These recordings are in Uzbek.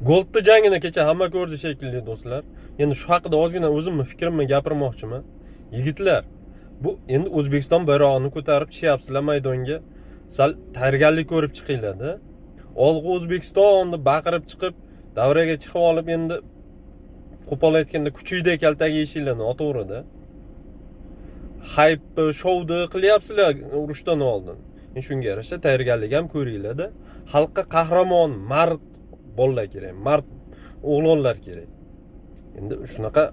Goldni jangini kecha hamma ko'rdi shekilli do'stlar. Endi shu haqida ozgina o'zimni fikrimni gapirmoqchiman. Yigitlar, bu endi O'zbekiston bayrog'ini ko'tarib chiqyapsizlar maydonga. Sal tayyorgarlik ko'rib chiqinglar-da. Olg'a O'zbekiston deb baqirib chiqib, davraga chiqib olib endi qo'pol aytganda kuchuyda kaltaga yeyishinglarni noto'g'ri-da. Hype shou'ni qilyapsizlar urushdan oldin. Shunga yarasha tayyorgarlik ham ko'ringlar-da. Xalqqa qahramon, mard bolalar kerak, mard o'g'lonlar kerak. Endi shunaqa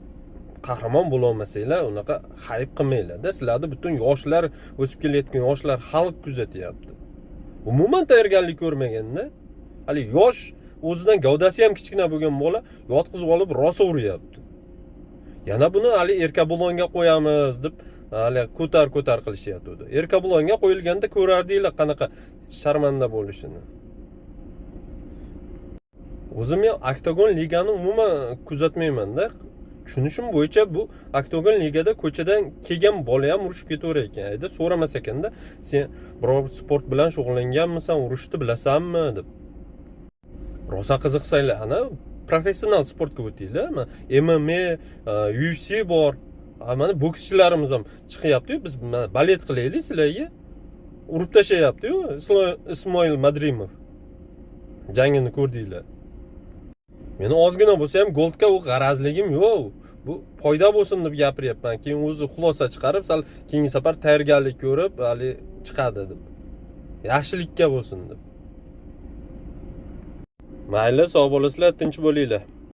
qahramon bo'la olmasanglar, unaqa hype qilmanglar-da. Sizlarni butun yoshlar, o'sib kelayotgan yoshlar xalq kuzatyapti. Umuman tayyorgarlik ko'rmaganda, hali yosh, o'zidan gavdasi ham kichkina bo'lgan bola yotqizib olib rosa uryapti. Yana buni hali Erkabulonga qo'yamiz deb hali ko'tar qilishyapti. Erkabulonga qo'yilganda ko'rardinglar qanaqa sharmanda bo'lishini. O'zim ham Oktagon ligani umuman kuzatmayman-da. Tushunishim bo'yicha bu Oktagon ligada ko'chadan kelgan bola ham urushib ketaverar ekan. Ayda so'ramas ekanda, sen biror sport bilan shug'ullanganmisan, urushni bilasanmi deb. Rosa qiziqsanglar, ana professional sportga o'tinglar. MMA, UFC bor. Mana bokschilarimiz ham chiqyapti-yu, biz balet qilaylik sizlarga. Urib tashlayapti-yu, Ismoil Madrimov. Jangini ko'rdinglar. Meni ozgina bo'lsa ham Goldga u g'arazligim yo'q. Bu foyda bo'lsin deb gapiryapman. Keyin o'zi xulosa chiqarib, sal keyingi safar tayyorgarlik ko'rib, hali chiqadi deb. Yaxshilikka bo'lsin deb. Mayli, sog' bo'lasizlar, tinch bo'linglar.